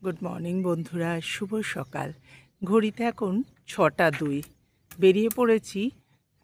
Good morning বন্ধুরা, শুভ সকাল। ঘড়িতে এখন 6টা 2। বেরিয়ে পড়েছি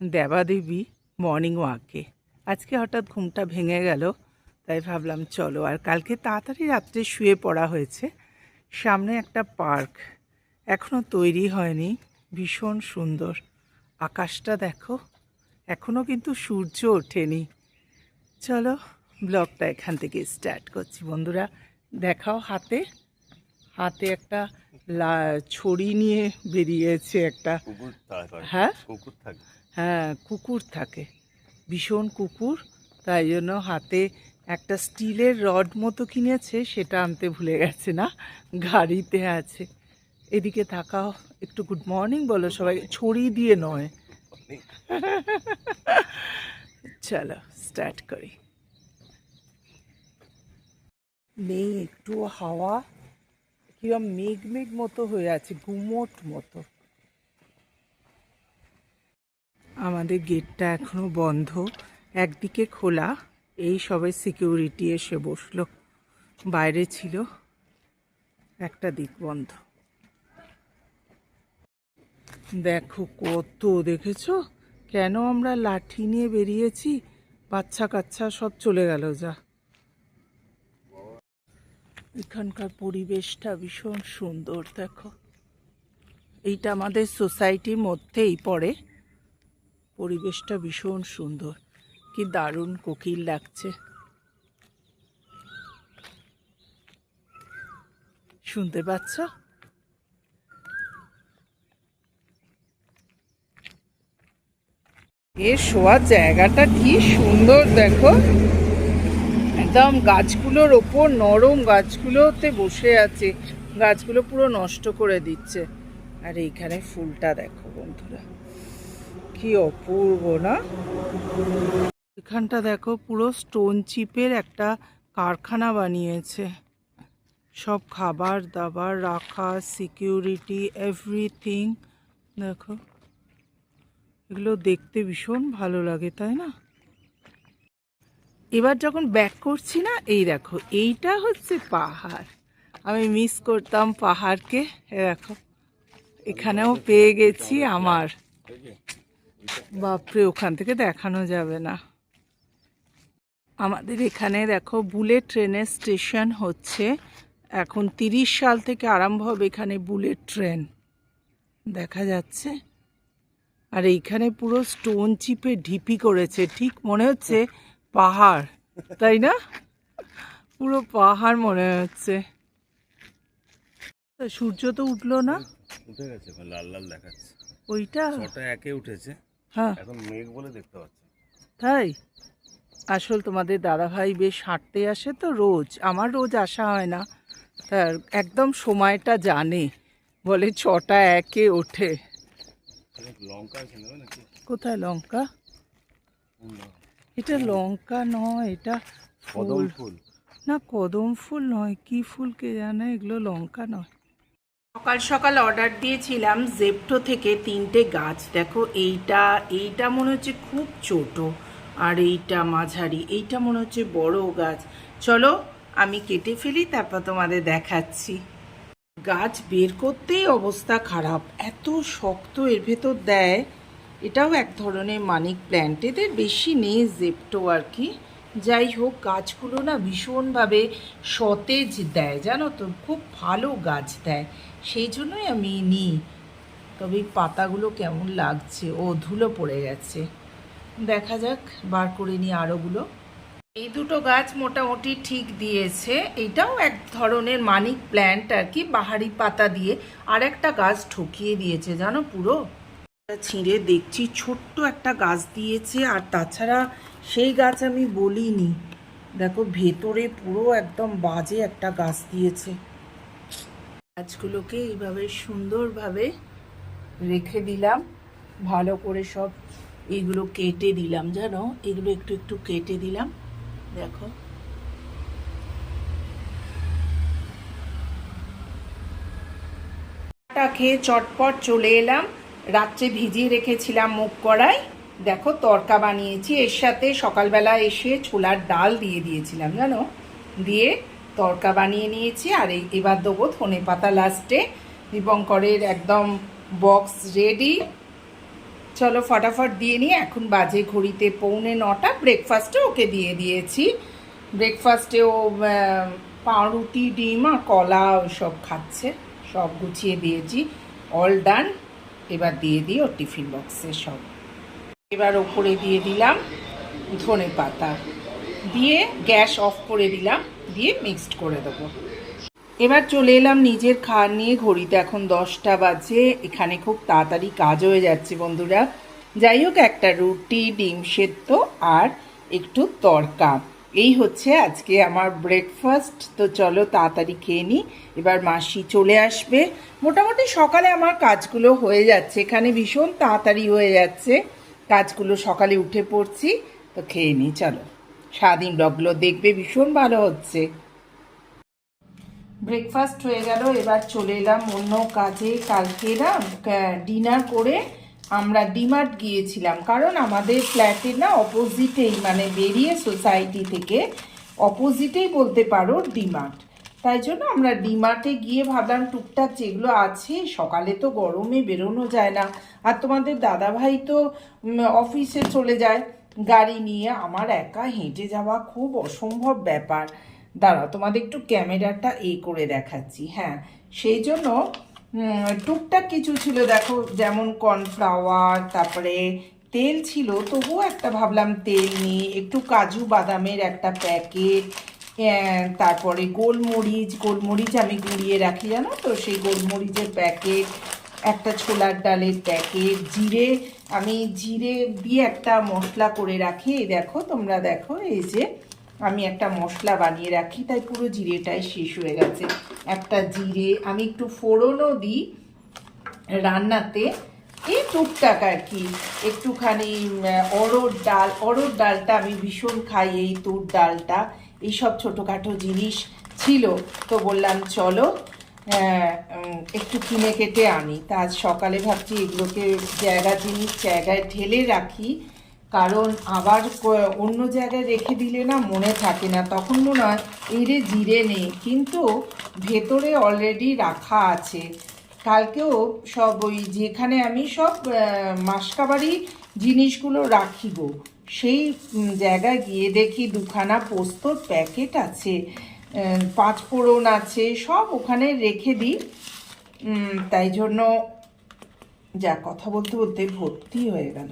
দেবাদেবী মর্নিং ওয়াকে। আজকে হঠাৎ ঘুমটা ভেঙে গেল, তাই ভাবলাম চলো। আর কালকে তাড়াতাড়ি রাত্রে শুয়ে পড়া হয়েছে। সামনে একটা পার্ক, এখনও তৈরি হয়নি, ভীষণ সুন্দর। আকাশটা দেখো, এখনও কিন্তু সূর্য ওঠেনি। চলো ব্লগটা এখান থেকে স্টার্ট করছি। বন্ধুরা দেখাও, হাতে হাতে একটা ছড়ি নিয়ে বেরিয়েছে একটা। হ্যাঁ হ্যাঁ, কুকুর থাকে, ভীষণ কুকুর। তাই জন্য হাতে একটা স্টিলের রড মতো কিনেছে, সেটা আনতে ভুলে গেছে, না গাড়িতে আছে। এদিকে তাকাও একটু, গুড মর্নিং বলো সবাই, ছড়ি দিয়ে নয়। চলো স্টার্ট করি। নেই একটু হাওয়া, কিরম মেঘ মেঘ মতো হয়ে আছে, গুমোট মতো। আমাদের গেটটা এখনো বন্ধ, একদিকে খোলা, এই সবে সিকিউরিটি এসে বসলো। বাইরে ছিল, একটা দিক বন্ধ। দেখো কত, দেখেছো কেন আমরা লাঠি নিয়ে বেরিয়েছি, বাচ্চা কাচ্চা সব চলে গেল যা। এখানকার পরিবেশটা ভীষণ সুন্দর। দেখো, এইটা আমাদের সোসাইটির মধ্যেই পড়ে। পরিবেশটা ভীষণ সুন্দর, কি দারুণ কোকিল লাগছে। শুনতে পাচ্ছ? এর শোয়ার জায়গাটা কি সুন্দর দেখো, একদম গাছগুলোর ওপর, নরম গাছগুলোতে বসে আছে। গাছগুলো পুরো নষ্ট করে দিচ্ছে। আর এইখানে ফুলটা দেখো বন্ধুরা, কি অপূর্ব না? এখানটা দেখো, পুরো স্টোন চিপের একটা কারখানা বানিয়েছে। সব খাবার দাবার রাখা, সিকিউরিটি, এভরিথিং। দেখো, এগুলো দেখতে ভীষণ ভালো লাগে, তাই না? এবার যখন ব্যাক করছি না, এই দেখো, এইটা হচ্ছে পাহাড়। আমি মিস করতাম পাহাড়কে। দেখো, এখানেও পেয়ে গেছি আমার। বাপরে, ওখান থেকে দেখানো যাবে না। আমাদের এখানে দেখো, বুলেট ট্রেনের স্টেশন হচ্ছে এখন। 30 সাল থেকে আরম্ভ হবে এখানে বুলেট ট্রেন, দেখা যাচ্ছে। আর এইখানে পুরো স্টোন চিপে ঢিপি করেছে, ঠিক মনে হচ্ছে পাহাড়, তাই না? পুরো পাহাড় মনে হচ্ছে। সূর্য তো উঠলো না, উঠে গেছে, লাল লাল দেখাচ্ছে। ওইটা 6টা 1-এ উঠেছে, হ্যাঁ এখন মেঘ বলে দেখতে পাচ্ছি। তাই আসল তোমাদের দাদাভাই বেশ হাঁটতে আসে তো রোজ, আমার রোজ আসা হয় না। তার একদম সময়টা জানে, বলে 6টা 1-এ ওঠে। লঙ্কা আছে নাকি? কোথায় লঙ্কা? এটা লঙ্কা নয়, এটা কদম ফুল। ফুল না, কদম ফুল নয়, কি ফুল কে জানে, এগুলো লঙ্কা নয়। সকাল সকাল অর্ডার দিয়েছিলাম জেপ্টো থেকে 3টে গাছ। দেখো, এইটা এইটা মনে হচ্ছে খুব ছোট, আর এইটা মাঝারি, এইটা মনে হচ্ছে বড় গাছ। চলো আমি কেটে ফেলি, তারপর তোমাদের দেখাচ্ছি। গাছ বের করতেই অবস্থা খারাপ, এত শক্ত এর ভেতর দেয়। এটাও এক ধরনের মানি প্ল্যান্ট, এদের বেশি নেই জেপ্টো আর কি। যাই হোক, গাছগুলো না ভীষণভাবে সতেজ দেয়, জানো তো, খুব ভালো গাছ দেয়, সেই জন্যই আমি নিই। তবে এই পাতাগুলো কেমন লাগছে, ও ধুলো পড়ে গেছে। দেখা যাক, বার করে নিই আরোগুলো। এই দুটো গাছ মোটামুটি ঠিক দিয়েছে। এইটাও এক ধরনের মানি প্ল্যান্ট আর কি, বাহারি পাতা দিয়ে। আর একটা গাছ ঠকিয়ে দিয়েছে জানো, পুরো ছিঁড়ে দেখছি ছোট্ট একটা গাছ দিয়েছে। আর তাছাড়া সেই গাছ আমি বলিনি, দেখো ভেতরে পুরো একদম বাজে একটা গাছ দিয়েছে। গাছগুলোকে এইভাবে সুন্দরভাবে রেখে দিলাম, ভালো করে সব এইগুলো কেটে দিলাম, জানো, এগুলো একটু একটু কেটে দিলাম। দেখো, খেয়ে চটপট চলে এলাম। রাত্রে ভিজিয়ে রেখেছিলাম মুগ কড়াই, দেখো তরকা বানিয়েছি। এর সাথে সকালবেলা এসে ছোলার ডাল দিয়ে দিয়েছিলাম, জানো, দিয়ে তড়কা বানিয়ে নিয়েছি। আর এবার দেবো ধনেপাতা লাস্টে। দীপঙ্করের একদম বক্স রেডি। চলো ফটাফট দিয়ে নিই। এখন বাজে ঘড়িতে 8:45। ব্রেকফাস্টে ওকে দিয়ে দিয়েছি। ব্রেকফাস্টে ও পাউরুটি, ডিম আর কলা ওইসব খাচ্ছে। সব গুছিয়ে দিয়েছি, অল ডান। এবার দিয়ে দিই ওর টিফিন বক্সে সব। এবার ওপরে দিয়ে দিলাম ধনেপাতা, দিয়ে গ্যাস অফ করে দিলাম, দিয়ে মিক্সড করে দেবো। এবার চলে এলাম নিজের খাওয়ার নিয়ে। ঘড়িতে এখন 10টা বাজে। এখানে খুব তাড়াতাড়ি কাজ হয়ে যাচ্ছে বন্ধুরা। যাই হোক, একটা রুটি, ডিম সেদ্ধ আর একটু তড়কা, এই হচ্ছে আজকে আমার ব্রেকফাস্ট। তো চলো তাড়াতাড়ি খেয়ে নিই। এবার মাসি চলে আসবে। মোটামুটি সকালে আমার কাজগুলো হয়ে যাচ্ছে, এখানে ভীষণ তাড়াতাড়ি হয়ে যাচ্ছে কাজগুলো। সকালে উঠে পড়ছি। তো খেয়ে নিই চলো। সারাদিন ব্লগগুলো দেখবে, ভীষণ ভালো হচ্ছে। ব্রেকফাস্ট হয়ে গেল। এবার চলে এলাম অন্য কাজে। কালকে না ডিনার করে আমরা ডিমার্ট গিয়েছিলাম, কারণ আমাদের ফ্ল্যাটের না অপোজিটেই, মানে বেরিয়ে সোসাইটি থেকে অপোজিটেই বলতে পারো ডিমার্ট। তাই জন্য আমরা ডিমার্টে গিয়ে ভাবলাম টুকটাক যেগুলো আছে, সকালে তো গরমে বেরোনো যায় না, আর তোমাদের দাদাভাই তো অফিসে চলে যায় গাড়ি নিয়ে। আমার একা হেঁটে যাওয়া খুব অসম্ভব ব্যাপার। দাঁড়াও তোমাদের একটু ক্যামেরাটা করে দেখাচ্ছি। হ্যাঁ, সেই জন্য টুকটাক কিছু ছিল দেখো, যেমন কর্নফ্লাওয়ার, তারপরে তেল ছিল, তবুও একটা ভাবলাম তেল নিই, একটু কাজু বাদামের একটা প্যাকেট, তারপরে গোলমরিচ আমি গুঁড়িয়ে রাখি জানো তো, সেই গোলমরিচের প্যাকেট, একটা ছোলার ডালের প্যাকেট, জিরে, আমি জিরে দিয়ে একটা মশলা করে রাখি। এই দেখো, তোমরা দেখো, এই যে আমি একটা মশলা বানিয়ে রাখি, তাই পুরো জিরেটাই শেষ হয়ে গেছে। একটা জিরে, আমি একটু ফোড়নও দিই রান্নাতে, এই টুকটাক আর কি। একটুখানি অড়হর ডালটা আমি ভীষণ খাই, এই তুর ডালটা, এইসব ছোটোখাটো জিনিস ছিল। তো বললাম চলো একটু কিনে কেটে আনি। তা আজ সকালে ভাবছি এগুলোকে জিনিস জায়গায় ঢেলে রাখি, কারণ আবার অন্য জায়গায় রেখে দিলে না মনে থাকে না, তখন মনে হয় এই রে জিরে নেই, কিন্তু ভেতরে অলরেডি রাখা আছে। কালকেও সব ওই যেখানে আমি সব মাসকাবারি জিনিসগুলো রাখি গো, সেই জায়গায় গিয়ে দেখি দুখানা পোস্তর প্যাকেট আছে, 5 ফোড়ন আছে, সব ওখানে রেখে দিই। তাই জন্য যা কথা বলতে বলতে ভর্তি হয়ে গেল,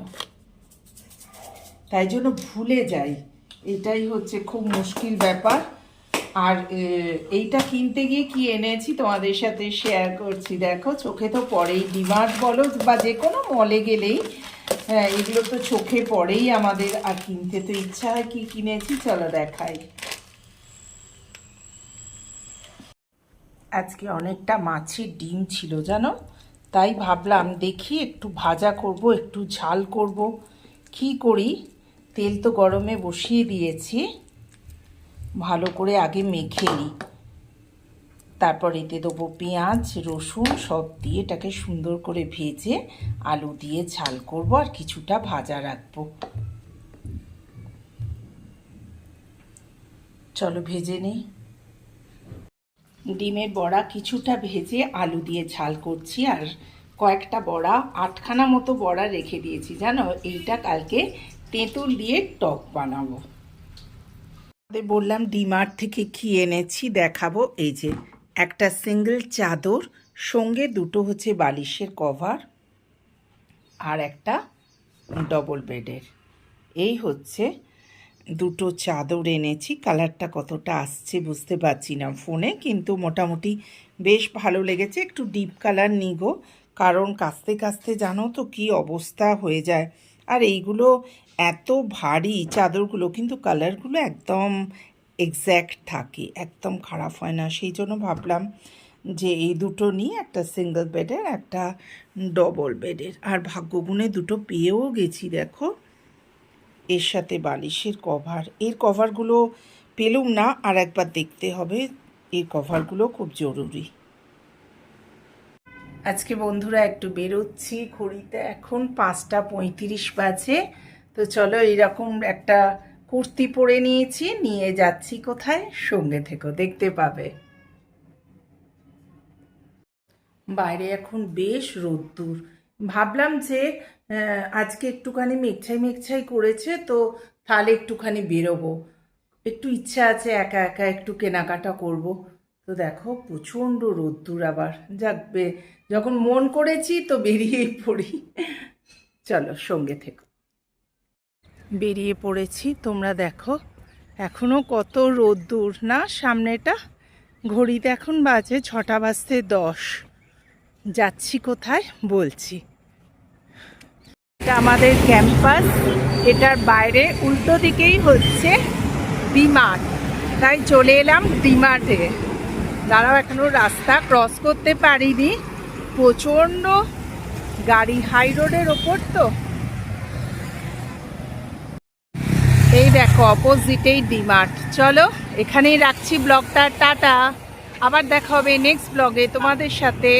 তাই জন্য ভুলে যাই। এটাই হচ্ছে খুব মুশকিল ব্যাপার। আর এইটা কিনতে গিয়ে কি এনেছি তোমাদের সাথে শেয়ার করছি। দেখো, চোখে তো পড়েই, ডিমার্ট বলো বা যে কোনো মলে গেলেই এগুলো তো চোখে পড়েই আমাদের, আর কিনতে তো ইচ্ছা হয়। কি কিনেছি চলো দেখাই। আজকে অনেকটা মাছের ডিম ছিল জানো, তাই ভাবলাম দেখি একটু ভাজা করব, একটু ঝাল করব। কি করি, তেল তো গরমে বসিয়ে দিয়েছি, ভালো করে আগে মেখে নিই, তারপর এতে দেবো পেঁয়াজ রসুন সব দিয়ে এটাকে সুন্দর করে ভেজে আলু দিয়ে ঝাল করব, আর কিছুটা ভাজা রাখবো। চলো ভেজে নিই। ডিমের বড়া কিছুটা ভেজে আলু দিয়ে ঝাল করছি, আর কয়েকটা বড়া, 8খানা মতো বড়া রেখে দিয়েছি জানো। এইটা কালকে তেঁতুল দিয়ে টক বানাবো। বললাম ডিমার্ট থেকে কি এনেছি দেখাবো। এই যে একটা সিঙ্গেল চাদর, সঙ্গে দুটো হচ্ছে বালিশের কভার, আর একটা ডবল বেডের। এই হচ্ছে দুটো চাদর এনেছি। কালারটা কতটা আসছে বুঝতে পারছি না ফোনে, কিন্তু মোটামুটি বেশ ভালো লেগেছে। একটু ডিপ কালার নিগো, কারণ কাচতে কাচতে জানো তো কি অবস্থা হয়ে যায়। আর এইগুলো এত ভারী চাদরগুলো, কিন্তু কালারগুলো একদম এক্স্যাক্ট থাকে, একদম খারাপ হয় না। সেই জন্য ভাবলাম যে এই দুটো নিয়ে, একটা সিঙ্গেল বেডের, একটা ডবল বেডের। আর ভাগ্যগুণে দুটো পেয়েও গেছি দেখো। এর সাথে বালিশের কভার, এর কভারগুলো পেলুম না, আর একবার দেখতে হবে। এই কভারগুলো খুব জরুরি। আজকে বন্ধুরা একটু বেরোচ্ছি, ঘড়িতে এখন 5:35 বাজে। তো চলো এইরকম একটা কুর্তি পরে নিয়েছি, নিয়ে যাচ্ছি কোথায়, সঙ্গে থেকো, দেখতে পাবে। বাইরে এখন বেশ রোদ্দুর। ভাবলাম যে আজকে একটুখানি মেঘছাই মেঘছাই করেছে, তো তাহলে একটুখানি বেরোবো। একটু ইচ্ছা আছে একা একা একটু কেনাকাটা করব। তো দেখো প্রচণ্ড রোদ্দুর আবার। যাকবে, যখন মন করেছি তো বেরিয়েই পড়ি। চলো সঙ্গে থেকো। বেরিয়ে পড়েছি, তোমরা দেখো এখনও কত রোদ্দুর না সামনেটা। ঘড়িতে এখন বাজে 6:10। যাচ্ছি কোথায় বলছি। এটা আমাদের ক্যাম্পাস, এটার বাইরে উল্টো দিকেই হচ্ছে ডিমার্ট, তাই চলে এলাম ডিমার্টে। দাঁড়াও, এখনো রাস্তা ক্রস করতে পারিনি, প্রচণ্ড গাড়ি, হাই রোডের ওপর তো। এই দেখো অপোজিটেই ডিমার্ট। চলো এখানেই রাখছি ব্লগটা, টাটা। আবার দেখা হবে নেক্সট ব্লগে তোমাদের সাথে।